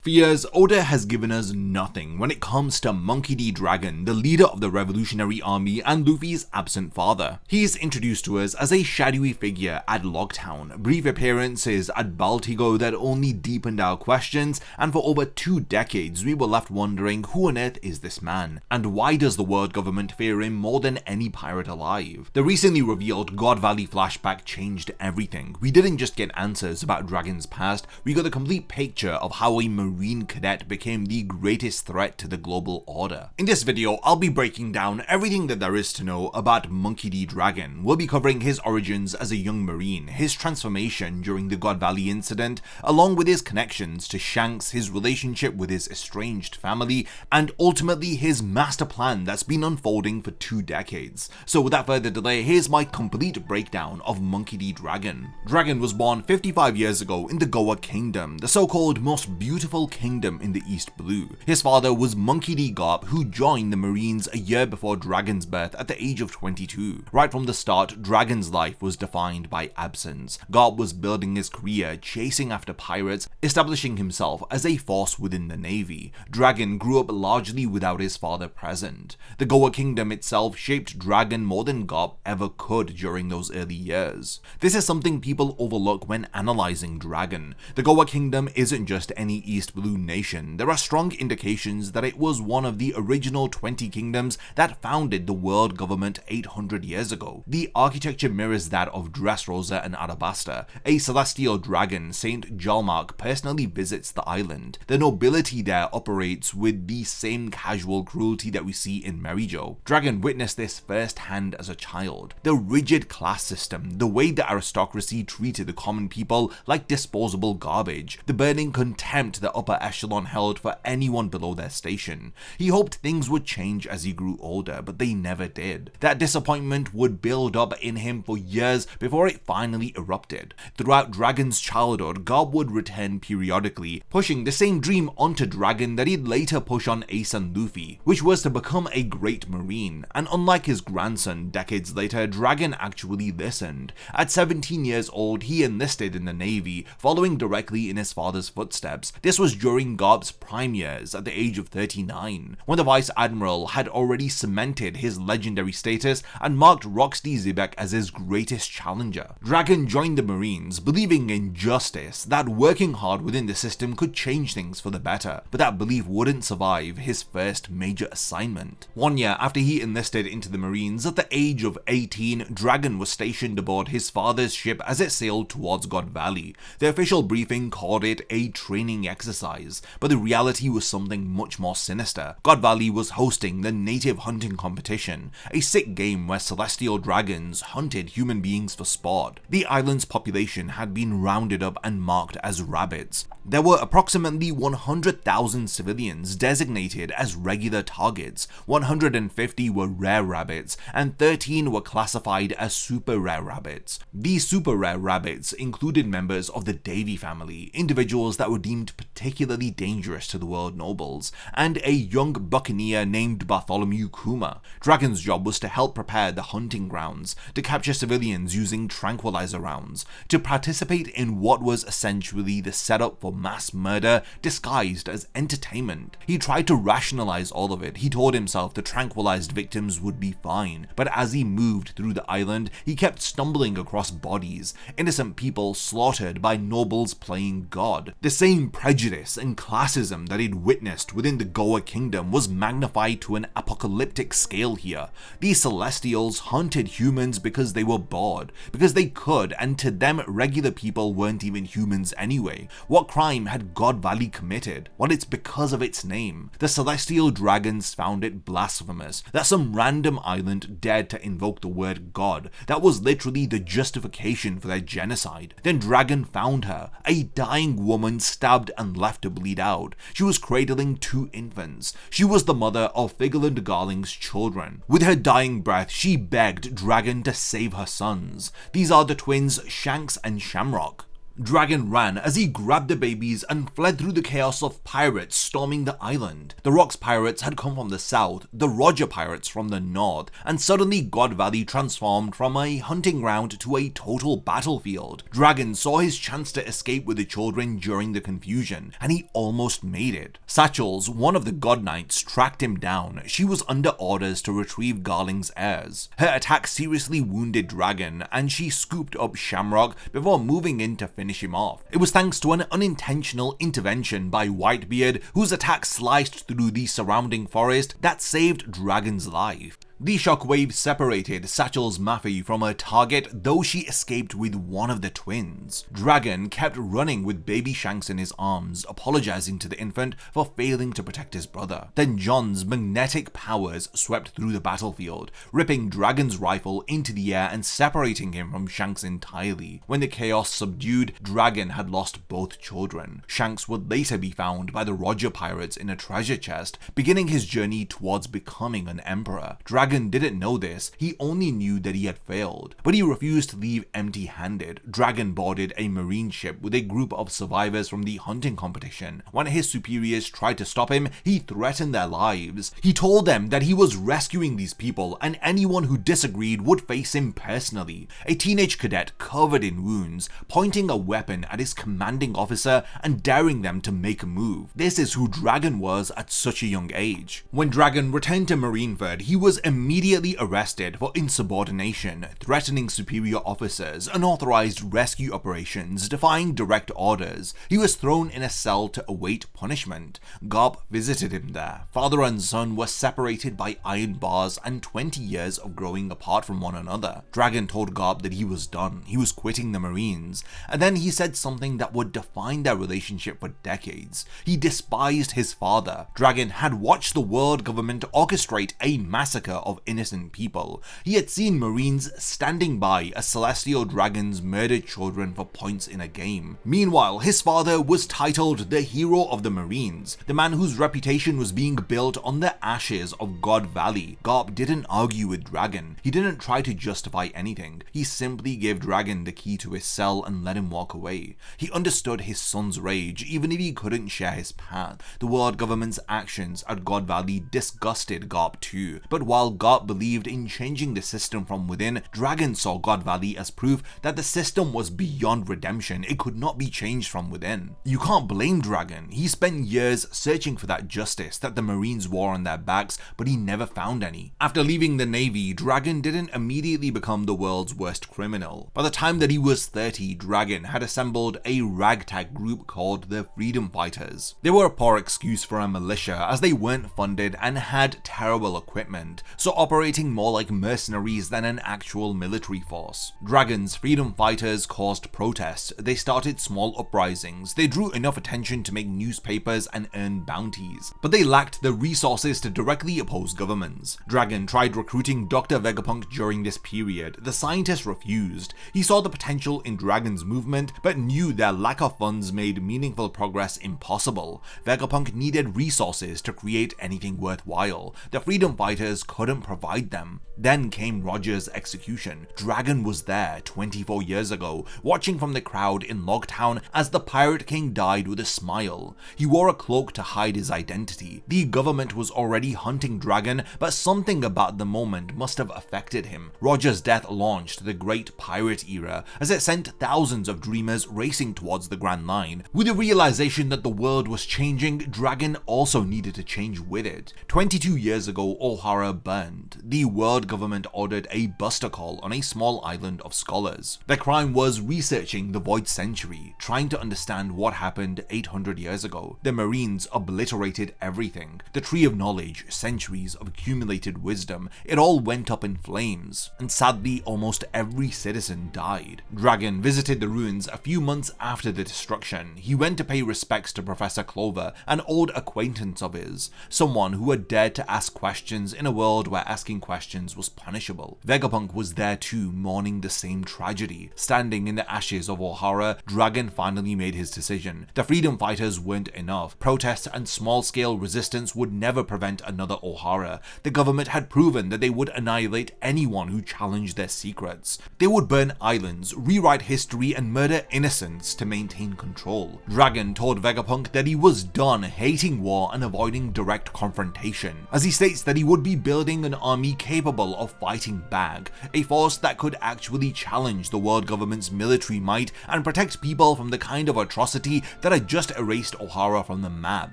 For years, Oda has given us nothing when it comes to Monkey D. Dragon, the leader of the Revolutionary Army and Luffy's absent father. He is introduced to us as a shadowy figure at Loguetown, brief appearances at Baltigo that only deepened our questions, and for over 2 decades we were left wondering who on earth is this man, and why does the world government fear him more than any pirate alive? The recently revealed God Valley flashback changed everything. We didn't just get answers about Dragon's past, we got a complete picture of how a Marine cadet became the greatest threat to the global order. In this video, I'll be breaking down everything that there is to know about Monkey D. Dragon. We'll be covering his origins as a young Marine, his transformation during the God Valley incident, along with his connections to Shanks, his relationship with his estranged family, and ultimately his master plan that's been unfolding for 2 decades. So without further delay, here's my complete breakdown of Monkey D. Dragon. Dragon was born 55 years ago in the Goa Kingdom, the so-called most beautiful kingdom in the East Blue. His father was Monkey D. Garp, who joined the Marines a year before Dragon's birth at the age of 22. Right from the start, Dragon's life was defined by absence. Garp was building his career, chasing after pirates, establishing himself as a force within the Navy. Dragon grew up largely without his father present. The Goa Kingdom itself shaped Dragon more than Garp ever could during those early years. This is something people overlook when analyzing Dragon. The Goa Kingdom isn't just any East Blue nation. There are strong indications that it was one of the original 20 kingdoms that founded the world government 800 years ago. The architecture mirrors that of Dressrosa and Arabasta. A celestial dragon, Saint Jalmark, personally visits the island. The nobility there operates with the same casual cruelty that we see in Merijo. Dragon witnessed this firsthand as a child. The rigid class system, the way the aristocracy treated the common people like disposable garbage, the burning contempt the upper echelon held for anyone below their station. He hoped things would change as he grew older, but they never did. That disappointment would build up in him for years before it finally erupted. Throughout Dragon's childhood, Garp would return periodically, pushing the same dream onto Dragon that he'd later push on Ace and Luffy, which was to become a great Marine. And unlike his grandson decades later, Dragon actually listened. At 17 years old, he enlisted in the Navy, following directly in his father's footsteps. This was during Garp's prime years at the age of 39, when the Vice Admiral had already cemented his legendary status and marked Roxy Zebek as his greatest challenger. Dragon joined the Marines, believing in justice, that working hard within the system could change things for the better, but that belief wouldn't survive his first major assignment. 1 year after he enlisted into the Marines, at the age of 18, Dragon was stationed aboard his father's ship as it sailed towards God Valley. The official briefing called it a training exercise, but the reality was something much more sinister. God Valley was hosting the native hunting competition, a sick game where celestial dragons hunted human beings for sport. The island's population had been rounded up and marked as rabbits. There were approximately 100,000 civilians designated as regular targets, 150 were rare rabbits, and 13 were classified as super rare rabbits. These super rare rabbits included members of the Davy family, individuals that were deemed particularly dangerous to the world nobles, and a young buccaneer named Bartholomew Kuma. Dragon's job was to help prepare the hunting grounds, to capture civilians using tranquilizer rounds, to participate in what was essentially the setup for mass murder disguised as entertainment. He tried to rationalize all of it. He told himself the tranquilized victims would be fine, but as he moved through the island, he kept stumbling across bodies, innocent people slaughtered by nobles playing God. The same prejudice and classism that he'd witnessed within the Goa Kingdom was magnified to an apocalyptic scale here. These Celestials hunted humans because they were bored, because they could, and to them regular people weren't even humans anyway. What crime had God Valley committed? Well, it's because of its name. The Celestial Dragons found it blasphemous that some random island dared to invoke the word God. That was literally the justification for their genocide. Then Dragon found her, a dying woman stabbed and left to bleed out. She was cradling 2 infants. She was the mother of Figaland Garling's children. With her dying breath, she begged Dragon to save her sons. These are the twins Shanks and Shamrock. Dragon ran as he grabbed the babies and fled through the chaos of pirates storming the island. The Rocks pirates had come from the south, the Roger pirates from the north, and suddenly God Valley transformed from a hunting ground to a total battlefield. Dragon saw his chance to escape with the children during the confusion, and he almost made it. Satchels, one of the God Knights, tracked him down. She was under orders to retrieve Garling's heirs. Her attack seriously wounded Dragon, and she scooped up Shamrock before moving in to finish him off. It was thanks to an unintentional intervention by Whitebeard, whose attack sliced through the surrounding forest, that saved Dragon's life. The shockwave separated Satchel's Maffei from her target, though she escaped with one of the twins. Dragon kept running with baby Shanks in his arms, apologizing to the infant for failing to protect his brother. Then John's magnetic powers swept through the battlefield, ripping Dragon's rifle into the air and separating him from Shanks entirely. When the chaos subdued, Dragon had lost both children. Shanks would later be found by the Roger pirates in a treasure chest, beginning his journey towards becoming an emperor. Dragon didn't know this, he only knew that he had failed. But he refused to leave empty-handed. Dragon boarded a marine ship with a group of survivors from the hunting competition. When his superiors tried to stop him, he threatened their lives. He told them that he was rescuing these people, and anyone who disagreed would face him personally. A teenage cadet covered in wounds, pointing a weapon at his commanding officer and daring them to make a move. This is who Dragon was at such a young age. When Dragon returned to Marineford, he was immediately arrested for insubordination, threatening superior officers, unauthorized rescue operations, defying direct orders. He was thrown in a cell to await punishment. Garp visited him there. Father and son were separated by iron bars and 20 years of growing apart from one another. Dragon told Garp that he was done, he was quitting the Marines, and then he said something that would define their relationship for decades. He despised his father. Dragon had watched the world government orchestrate a massacre of innocent people. He had seen Marines standing by as celestial dragons murdered children for points in a game. Meanwhile, his father was titled the hero of the Marines, the man whose reputation was being built on the ashes of God Valley. Garp didn't argue with Dragon. He didn't try to justify anything. He simply gave Dragon the key to his cell and let him walk away. He understood his son's rage, even if he couldn't share his path. The world government's actions at God Valley disgusted Garp too, but while Garp believed in changing the system from within, Dragon saw God Valley as proof that the system was beyond redemption. It could not be changed from within. You can't blame Dragon. He spent years searching for that justice that the Marines wore on their backs, but he never found any. After leaving the Navy, Dragon didn't immediately become the world's worst criminal. By the time that he was 30, Dragon had assembled a ragtag group called the Freedom Fighters. They were a poor excuse for a militia, as they weren't funded and had terrible equipment, so operating more like mercenaries than an actual military force. Dragon's Freedom Fighters caused protests. They started small uprisings. They drew enough attention to make newspapers and earn bounties, but they lacked the resources to directly oppose governments. Dragon tried recruiting Dr. Vegapunk during this period. The scientist refused. He saw the potential in Dragon's movement, but knew their lack of funds made meaningful progress impossible. Vegapunk needed resources to create anything worthwhile. The Freedom Fighters couldn't provide them. Then came Roger's execution. Dragon was there 24 years ago, watching from the crowd in Loguetown as the Pirate King died with a smile. He wore a cloak to hide his identity. The government was already hunting Dragon, but something about the moment must have affected him. Roger's death launched the Great Pirate Era, as it sent thousands of dreamers racing towards the Grand Line. With the realization that the world was changing, Dragon also needed to change with it. 22 years ago, O'Hara burned. The world government ordered a buster call on a small island of scholars. Their crime was researching the Void Century, trying to understand what happened 800 years ago. The Marines obliterated everything. The Tree of Knowledge, centuries of accumulated wisdom, it all went up in flames, and sadly almost every citizen died. Dragon visited the ruins a few months after the destruction. He went to pay respects to Professor Clover, an old acquaintance of his, someone who had dared to ask questions in a world where asking questions was punishable. Vegapunk was there too, mourning the same tragedy. Standing in the ashes of Ohara, Dragon finally made his decision. The freedom fighters weren't enough. Protests and small-scale resistance would never prevent another Ohara. The government had proven that they would annihilate anyone who challenged their secrets. They would burn islands, rewrite history, and murder innocents to maintain control. Dragon told Vegapunk that he was done hating war and avoiding direct confrontation, as he states that he would be building an army capable of fighting back, a force that could actually challenge the world government's military might and protect people from the kind of atrocity that had just erased Ohara from the map.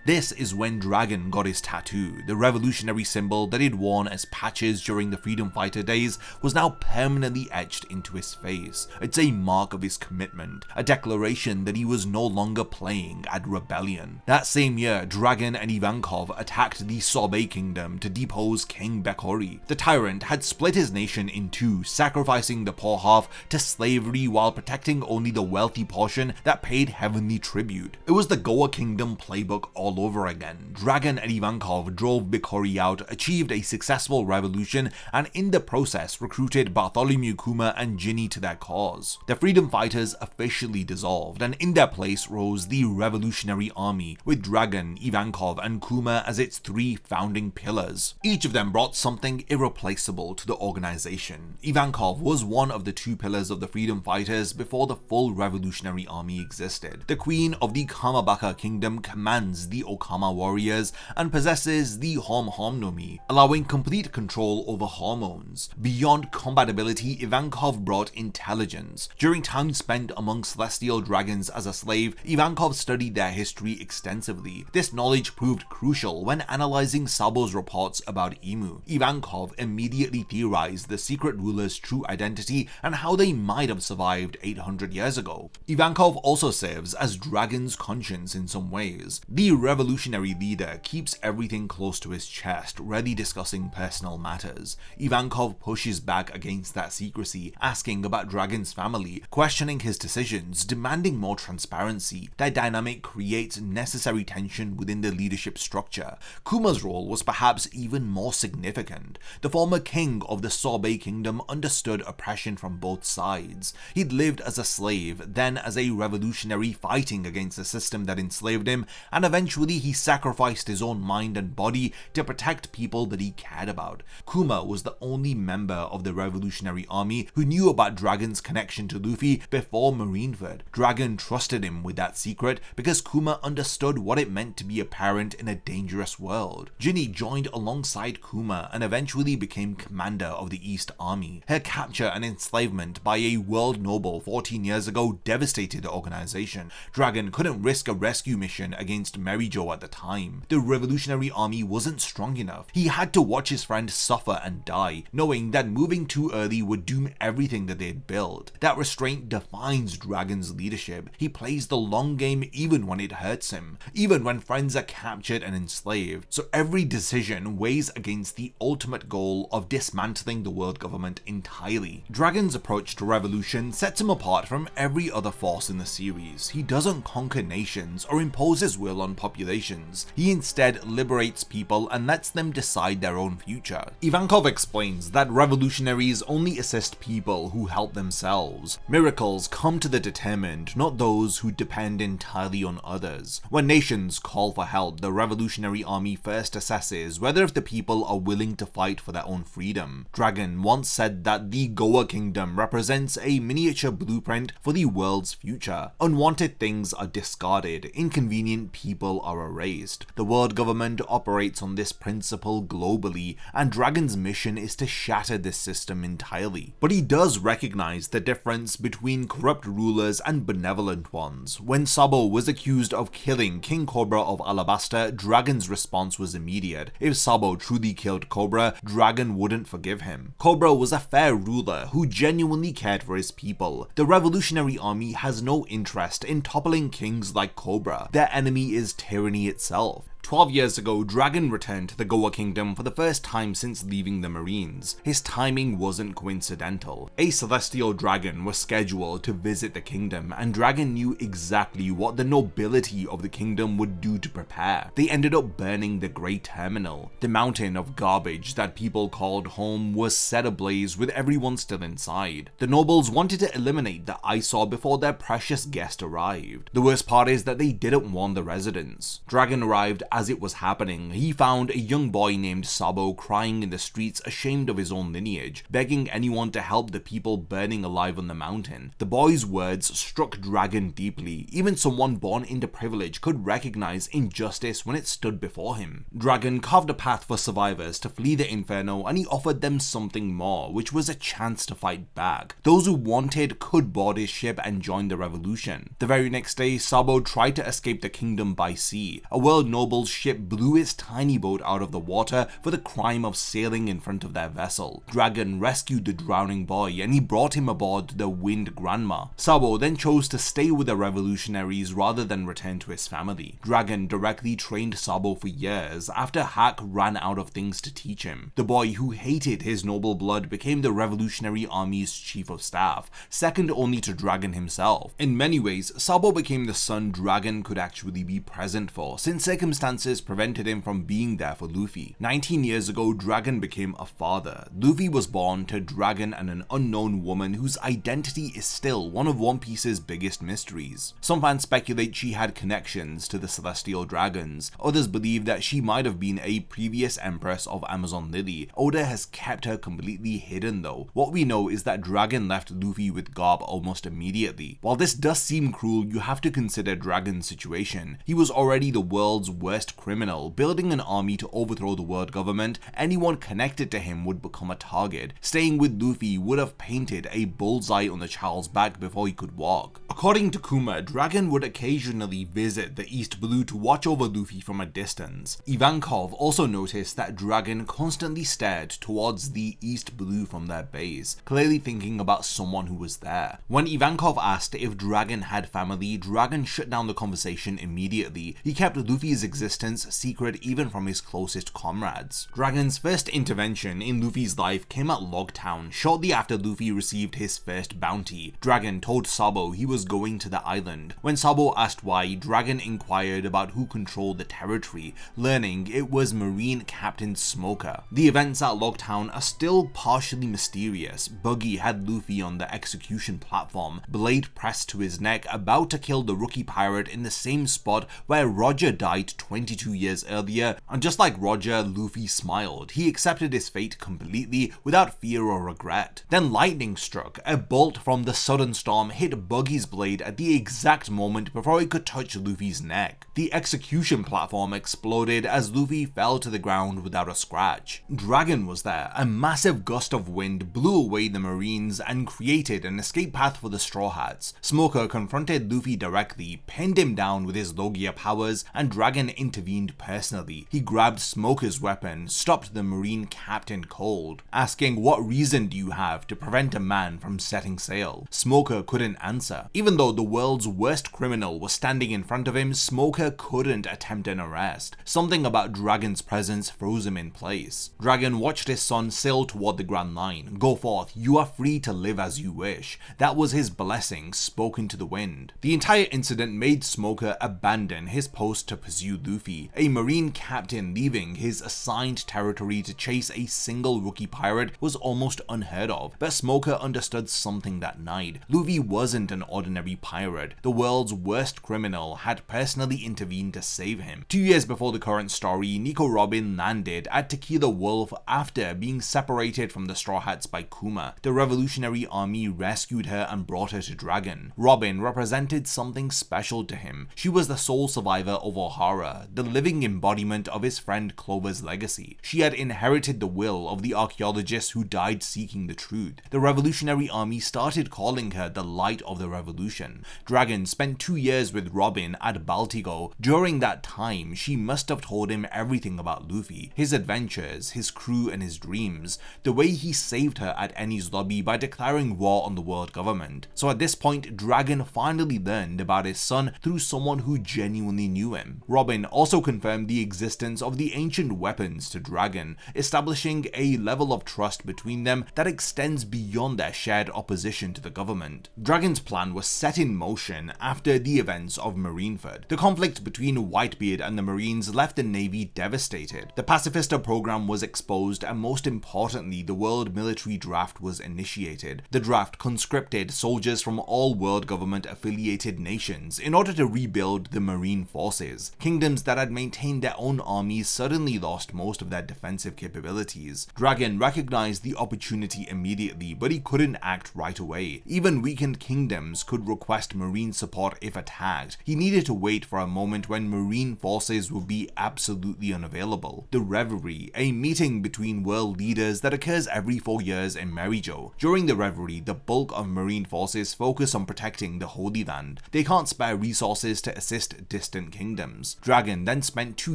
This is when Dragon got his tattoo. The revolutionary symbol that he'd worn as patches during the freedom fighter days was now permanently etched into his face. It's a mark of his commitment, a declaration that he was no longer playing at rebellion. That same year, Dragon and Ivankov attacked the Sabo kingdom to depose King Bekori. The tyrant had split his nation in two, sacrificing the poor half to slavery while protecting only the wealthy portion that paid heavenly tribute. It was the Goa kingdom playbook all over again. Dragon and Ivankov drove Bekori out, achieved a successful revolution, and in the process recruited Bartholomew Kuma and Ginny to their cause. The freedom fighters officially dissolved, and in their place rose the Revolutionary Army, with Dragon, Ivankov, and Kuma as its three founding pillars. Each of them brought something irreplaceable to the organization. Ivankov was one of the two pillars of the freedom fighters before the full Revolutionary Army existed. The queen of the Kamabaka kingdom commands the Okama warriors and possesses the Hom no Mi, allowing complete control over hormones. Beyond compatibility, Ivankov brought intelligence. During time spent among celestial dragons as a slave, Ivankov studied their history extensively. This knowledge proved crucial when analyzing Sabo's reports about Imu. Ivankov immediately theorized the secret ruler's true identity and how they might have survived 800 years ago. Ivankov also serves as Dragon's conscience in some ways. The revolutionary leader keeps everything close to his chest, rarely discussing personal matters. Ivankov pushes back against that secrecy, asking about Dragon's family, questioning his decisions, demanding more transparency. That dynamic creates necessary tension within the leadership structure. Kuma's role was perhaps even more significant. The former king of the Sabo kingdom understood oppression from both sides. He'd lived as a slave, then as a revolutionary fighting against the system that enslaved him, and eventually he sacrificed his own mind and body to protect people that he cared about. Kuma was the only member of the Revolutionary Army who knew about Dragon's connection to Luffy before Marineford. Dragon trusted him with that secret because Kuma understood what it meant to be a parent in a dangerous world. Ginny joined alongside Kuma and eventually became commander of the East Army. Her capture and enslavement by a world noble 14 years ago devastated the organization. Dragon couldn't risk a rescue mission against Mary Jo at the time. The Revolutionary Army wasn't strong enough. He had to watch his friend suffer and die, knowing that moving too early would doom everything that they'd built. That restraint defines Dragon's leadership. He plays the long game even when it hurts him, even when friends are captured and enslaved. So every decision weighs against the ultimate goal of dismantling the world government entirely. Dragon's approach to revolution sets him apart from every other force in the series. He doesn't conquer nations or impose his will on populations. He instead liberates people and lets them decide their own future. Ivankov explains that revolutionaries only assist people who help themselves. Miracles come to the determined, not those who depend entirely on others. When nations call for help, the Revolutionary Army first assesses whether if the people are willing to fight for their own freedom. Dragon once said that the Goa kingdom represents a miniature blueprint for the world's future. Unwanted things are discarded, inconvenient people are erased. The world government operates on this principle globally, and Dragon's mission is to shatter this system entirely. But he does recognize the difference between corrupt rulers and benevolent ones. When Sabo was accused of killing King Cobra of Alabasta, Dragon's response was immediate. If Sabo truly killed Cobra, Dragon wouldn't forgive him. Cobra was a fair ruler who genuinely cared for his people. The Revolutionary Army has no interest in toppling kings like Cobra. Their enemy is tyranny itself. 12 years ago, Dragon returned to the Goa Kingdom for the first time since leaving the Marines. His timing wasn't coincidental. A celestial dragon was scheduled to visit the kingdom, and Dragon knew exactly what the nobility of the kingdom would do to prepare. They ended up burning the Great Terminal. The mountain of garbage that people called home was set ablaze with everyone still inside. The nobles wanted to eliminate the eyesore before their precious guest arrived. The worst part is that they didn't warn the residents. Dragon arrived as it was happening. He found a young boy named Sabo crying in the streets, ashamed of his own lineage, begging anyone to help the people burning alive on the mountain. The boy's words struck Dragon deeply. Even someone born into privilege could recognize injustice when it stood before him. Dragon carved a path for survivors to flee the inferno, and he offered them something more, which was a chance to fight back. Those who wanted could board his ship and join the revolution. The very next day, Sabo tried to escape the kingdom by sea. A world noble's ship blew its tiny boat out of the water for the crime of sailing in front of their vessel. Dragon rescued the drowning boy, and he brought him aboard the Wind Grandma. Sabo then chose to stay with the revolutionaries rather than return to his family. Dragon directly trained Sabo for years after Hack ran out of things to teach him. The boy, who hated his noble blood, became the Revolutionary Army's chief of staff, second only to Dragon himself. In many ways, Sabo became the son Dragon could actually be present for, since circumstances prevented him from being there for Luffy. 19 years ago, Dragon became a father. Luffy was born to Dragon and an unknown woman whose identity is still one of One Piece's biggest mysteries. Some fans speculate she had connections to the Celestial Dragons. Others believe that she might have been a previous empress of Amazon Lily. Oda has kept her completely hidden though. What we know is that Dragon left Luffy with Garp almost immediately. While this does seem cruel, you have to consider Dragon's situation. He was already the world's worst criminal, building an army to overthrow the world government. Anyone connected to him would become a target. Staying with Luffy would have painted a bullseye on the child's back before he could walk. According to Kuma, Dragon would occasionally visit the East Blue to watch over Luffy from a distance. Ivankov also noticed that Dragon constantly stared towards the East Blue from their base, clearly thinking about someone who was there. When Ivankov asked if Dragon had family, Dragon shut down the conversation immediately. He kept Luffy's existence secret even from his closest comrades. Dragon's first intervention in Luffy's life came at Loguetown, shortly after Luffy received his first bounty. Dragon told Sabo he was going to the island. When Sabo asked why, Dragon inquired about who controlled the territory, learning it was Marine Captain Smoker. The events at Loguetown are still partially mysterious. Buggy had Luffy on the execution platform, blade pressed to his neck, about to kill the rookie pirate in the same spot where Roger died 22 years earlier, and just like Roger, Luffy smiled. He accepted his fate completely without fear or regret. Then lightning struck. A bolt from the sudden storm hit Buggy's blade at the exact moment before it could touch Luffy's neck. The execution platform exploded as Luffy fell to the ground without a scratch. Dragon was there. A massive gust of wind blew away the Marines and created an escape path for the Straw Hats. Smoker confronted Luffy directly, pinned him down with his Logia powers, and Dragon intervened personally. He grabbed Smoker's weapon, stopped the Marine captain cold, asking, "What reason do you have to prevent a man from setting sail?" Smoker couldn't answer. Even though the world's worst criminal was standing in front of him, Smoker couldn't attempt an arrest. Something about Dragon's presence froze him in place. Dragon watched his son sail toward the Grand Line. "Go forth, you are free to live as you wish." That was his blessing spoken to the wind. The entire incident made Smoker abandon his post to pursue Luffy. A Marine captain leaving his assigned territory to chase a single rookie pirate was almost unheard of, but Smoker understood something that night. Luffy wasn't an ordinary pirate. The world's worst criminal had personally intervened to save him. 2 years before the current story, Nico Robin landed at Tequila Wolf after being separated from the Straw Hats by Kuma. The Revolutionary Army rescued her and brought her to Dragon. Robin represented something special to him. She was the sole survivor of Ohara, the living embodiment of his friend Clover's legacy. She had inherited the will of the archaeologist who died seeking the truth. The Revolutionary Army started calling her the Light of the Revolution. Dragon spent 2 years with Robin at Baltigo. During that time, she must have told him everything about Luffy, his adventures, his crew, and his dreams. The way he saved her at Enies Lobby by declaring war on the world government. So at this point, Dragon finally learned about his son through someone who genuinely knew him. Robin also confirmed the existence of the ancient weapons to Dragon, establishing a level of trust between them that extends beyond their shared opposition to the government. Dragon's plan was set in motion after the events of Marineford. The conflict between Whitebeard and the Marines left the Navy devastated. The Pacifista program was exposed, and most importantly, the World Military Draft was initiated. The draft conscripted soldiers from all world government affiliated nations in order to rebuild the marine forces. Kingdoms that had maintained their own armies suddenly lost most of their defensive capabilities. Dragon recognized the opportunity immediately, but he couldn't act right away. Even weakened kingdoms could request marine support if attacked. He needed to wait for a moment when marine forces would be absolutely unavailable. The Reverie, a meeting between world leaders that occurs every 4 years in Merijo. During the Reverie, the bulk of marine forces focus on protecting the Holy Land. They can't spare resources to assist distant kingdoms. Dragon then spent 2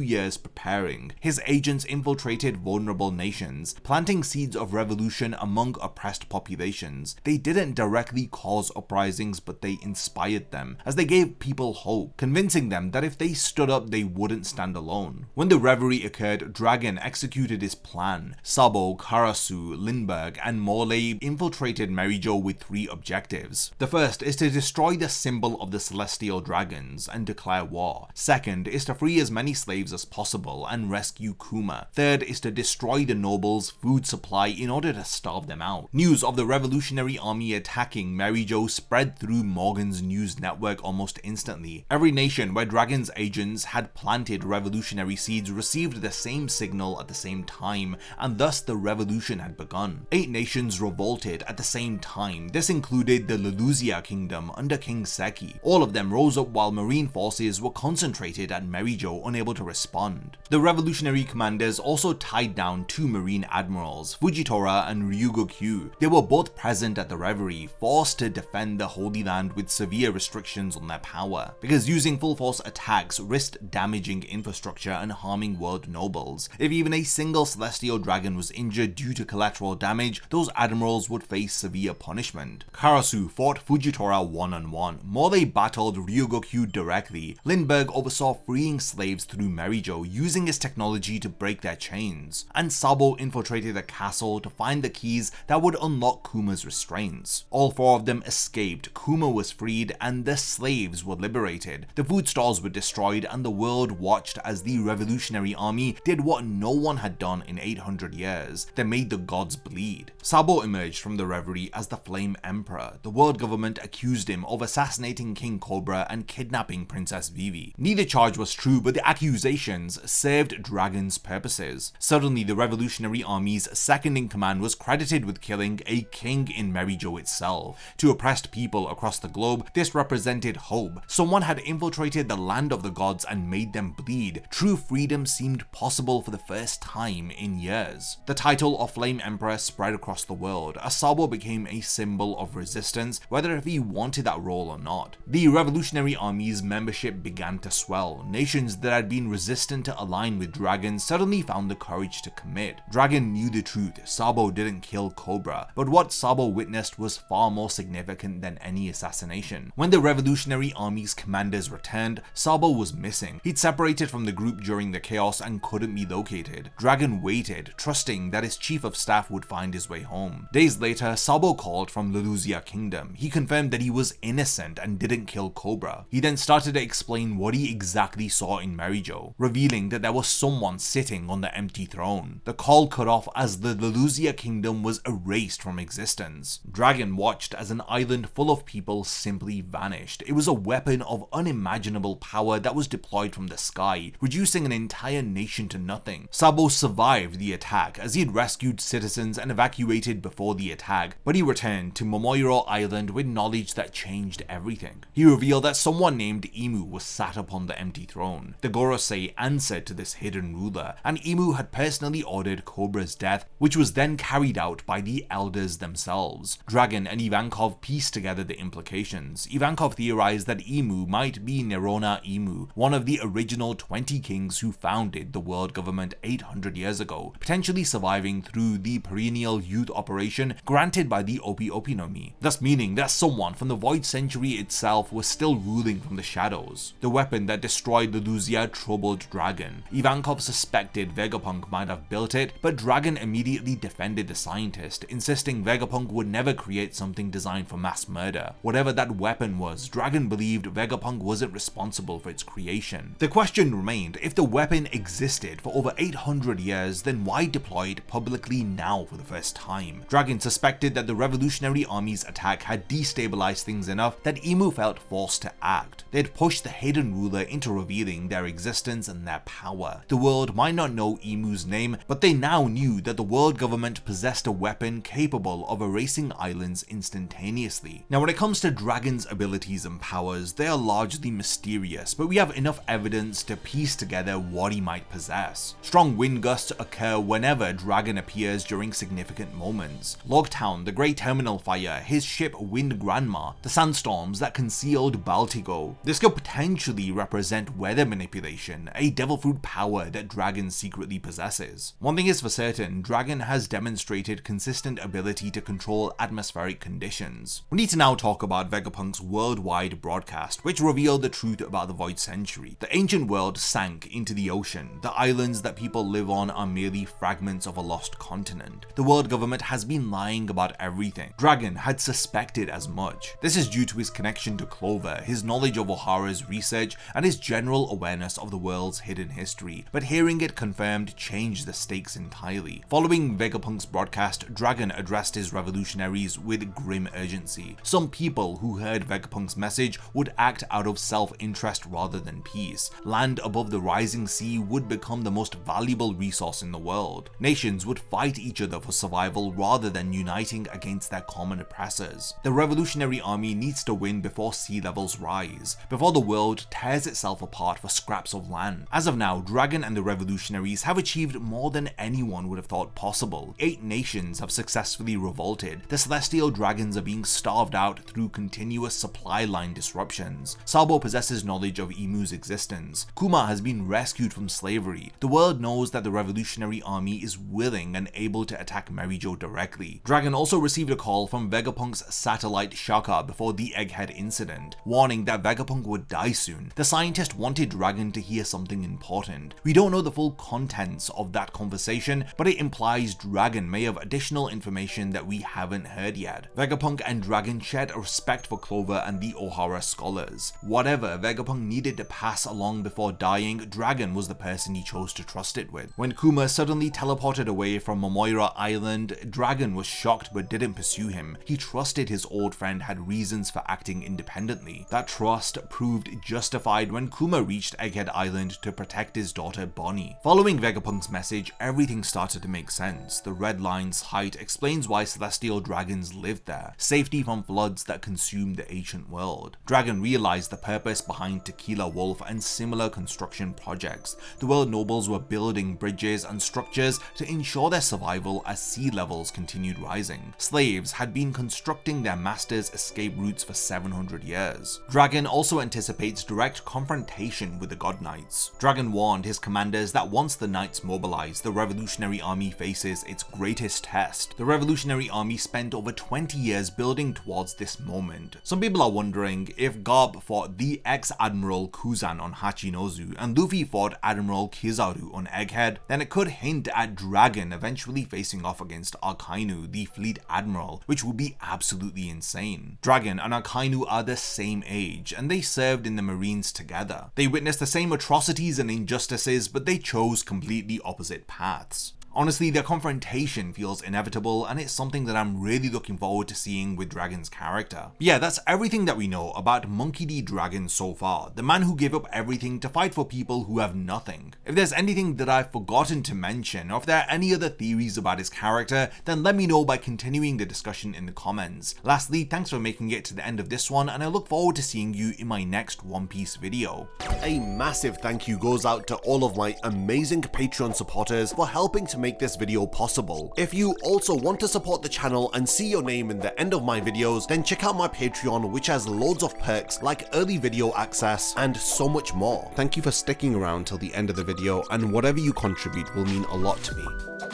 years preparing. His agents infiltrated vulnerable nations, planting seeds of revolution among oppressed populations. They didn't directly cause uprisings, but they inspired them, as they gave people hope, convincing them that if they stood up, they wouldn't stand alone. When the Reverie occurred, Dragon executed his plan. Sabo, Karasu, Lindbergh, and Morley infiltrated Merijo with 3 objectives. The first is to destroy the symbol of the Celestial Dragons and declare war. Second is to free as many slaves as possible and rescue Kuma. Third is to destroy the nobles' food supply in order to starve them out. News of the Revolutionary Army attacking Merijo spread through Morgan's news network almost instantly. Every nation where Dragon's agents had planted revolutionary seeds received the same signal at the same time, and thus the revolution had begun. 8 nations revolted at the same time. This included the Lulusia kingdom under King Seki. All of them rose up while marine forces were concentrated at Merijo, unable to respond. The revolutionary commanders also tied down 2 marine admirals, Fujitora and Ryugokyu. They were both present at the Reverie, forced to defend the Holy Land with severe restrictions on their power, because using full force attacks risked damaging infrastructure and harming world nobles. If even a single Celestial Dragon was injured due to collateral damage, those admirals would face severe punishment. Karasu fought Fujitora one-on-one. Morley battled Ryugokyu directly. Lindbergh oversaw freeing slaves through Merijo, using his technology to break their chains. And Sabo infiltrated a castle to find the keys that would unlock Kuma's restraints. All 4 of them escaped, Kuma was freed, and the slaves were liberated. The food stalls were destroyed, and the world watched as the Revolutionary Army did what no one had done in 800 years. They made the gods bleed. Sabo emerged from the Reverie as the Flame Emperor. The world government accused him of assassinating King Cobra and kidnapping Princess Vivi. Neither charge was true, but the accusations served Dragon's purposes. Suddenly, the Revolutionary Army's second in command was credited with killing a king in Merijo itself. To oppressed people across the globe, this represented hope. Someone had infiltrated the land of the gods and made them bleed. True freedom seemed possible for the first time in years. The title of Flame Emperor spread across the world, as Sabo became a symbol of resistance, whether if he wanted that role or not. The Revolutionary Army's membership began to swell. Nations that had been resistant to align with Dragon suddenly found the courage to commit. Dragon knew the truth. Sabo didn't kill Cobra, but what Sabo witnessed was far more significant than any assassination. When the Revolutionary Army's commanders returned, Sabo was missing. He'd separated from the group during the chaos and couldn't be located. Dragon waited, trusting that his chief of staff would find his way home. Days later, Sabo called from Lulusia Kingdom. He confirmed that he was innocent and didn't kill Cobra. He then started to explain what he exactly saw in Merijo, revealing that there was someone sitting on the empty throne. The call cut off as the Lulusia Kingdom was erased from existence. Dragon watched as an island full of people simply vanished. It was a weapon of unimaginable power that was deployed from the sky, reducing an entire nation to nothing. Sabo survived the attack as he had rescued citizens and evacuated before the attack, but he returned to Momoiro Island with knowledge that changed everything. He revealed that someone named Imu was sat upon the empty throne. The Gorosei answered to this hidden ruler, and Imu had personally ordered Cobra's death, which was then carried out by the elders themselves. Dragon and Ivankov pieced together the implications. Ivankov theorized that Imu might be Nerona Imu, one of the original 20 kings who founded the world government 800 years ago, potentially surviving through the perennial youth operation granted by the Opi Opinomi, thus meaning that someone from the Void Century itself was still ruling from the shadows. The weapon that destroyed the Lulusia troubled Dragon. Ivankov suspected Vegapunk might have built it, but Dragon immediately defended the scientist, insisting Vegapunk would never create something designed for mass murder. Whatever that weapon was, Dragon believed Vegapunk wasn't responsible for its creation. The question remained, if the weapon existed for over 800 years, then why deploy it publicly now for the first time? Dragon suspected that the Revolutionary Army's attack had destabilized things enough that Imu felt forced to act. They'd pushed the hidden ruler into revealing their existence and their power. The world might not know Imu's name, but they now knew that the world government possessed a weapon capable of erasing islands instantaneously. Now when it comes to Dragon's abilities and powers, they are largely mysterious, but we have enough evidence to piece together what he might possess. Strong wind gusts occur whenever Dragon appears during significant moments. Loguetown, the Great Terminal Fire, his ship Wind Grandma, the sandstorms that concealed Baltigo. This could potentially represent weather manipulation, a devil fruit power that Dragon secretly possesses. One thing is for certain, Dragon has demonstrated consistent ability to control atmospheric conditions. We need to now talk about Vegapunk's worldwide broadcast, which revealed the truth about the Void Century. The ancient world sank into the ocean. The islands that people live on are merely fragments of a lost continent. The world government has been lying about everything. Dragon had suspected as much. This is due to his connection to Clover, his knowledge of Ohara's research, and his general awareness of the world's hidden history, but hearing it confirmed changed the stakes entirely. Following Vegapunk's broadcast, Dragon addressed his revolutionaries with grim urgency. Some people who heard Vegapunk's message would act out of self-interest rather than peace. Land above the rising sea would become the most valuable resource in the world. Nations would fight each other for survival rather than uniting against their common oppressors. The Revolutionary Army needs to win before sea levels rise, before the world tears itself apart for scraps of land. As of now, Dragon and the revolutionaries have achieved more than anyone would have thought possible. 8 nations have successfully revolted. The celestial dragons are being starved out through continuous supply line disruptions. Sabo possesses knowledge of Imu's existence. Kuma has been rescued from slavery. The world knows that the Revolutionary Army is willing and able to attack Merijo directly. Dragon also received a call from Vegapunk's satellite Shaka before the Egghead incident, warning that Vegapunk would die soon. The scientist wanted Dragon to hear something important. We don't know the full contents of that conversation, but it implies Dragon may have additional information that we haven't heard yet. Vegapunk and Dragon shared a respect for Clover and the Ohara scholars. Whatever Vegapunk needed to pass along before dying, Dragon was the person he chose to trust it with. When Kuma suddenly teleported away from Momoira Island, Dragon was shocked but didn't pursue him. He trusted his old friend had reasons for acting independently. That trust proved justified when Kuma reached Egghead Island to protect his daughter Bonnie. Following Vegapunk's message, everything started to make sense. The Red Line's height explains why celestial dragons lived there. Safety from floods that consumed the ancient world. Dragon realized the purpose behind Tequila Wolf and similar construction projects. The world nobles were building bridges and structures to ensure their survival as sea levels continued rising. Slaves had been constructing their masters' escape routes for 700 years. Dragon also anticipates direct confrontation with the God Knights. Dragon warned his commanders that once the Knights mobilize, the Revolutionary Army faces its greatest test. The Revolutionary Army spent over 20 years building towards this moment. Some people are wondering if Garp fought the ex-Admiral Kuzan on Hachinozu and Luffy fought Admiral Kizaru on Egghead, then it could hint at Dragon eventually facing off against Akainu, the Fleet Admiral, which would be absolutely insane. Dragon and Akainu are the same age, and they served in the Marines together. They witnessed the same atrocities and injustices, but they chose completely opposite paths. Honestly, their confrontation feels inevitable, and it's something that I'm really looking forward to seeing with Dragon's character. But yeah, that's everything that we know about Monkey D. Dragon so far, the man who gave up everything to fight for people who have nothing. If there's anything that I've forgotten to mention, or if there are any other theories about his character, then let me know by continuing the discussion in the comments. Lastly, thanks for making it to the end of this one, and I look forward to seeing you in my next One Piece video. A massive thank you goes out to all of my amazing Patreon supporters for helping to make this video possible. If you also want to support the channel and see your name in the end of my videos, then check out my Patreon, which has loads of perks like early video access and so much more. Thank you for sticking around till the end of the video, and whatever you contribute will mean a lot to me.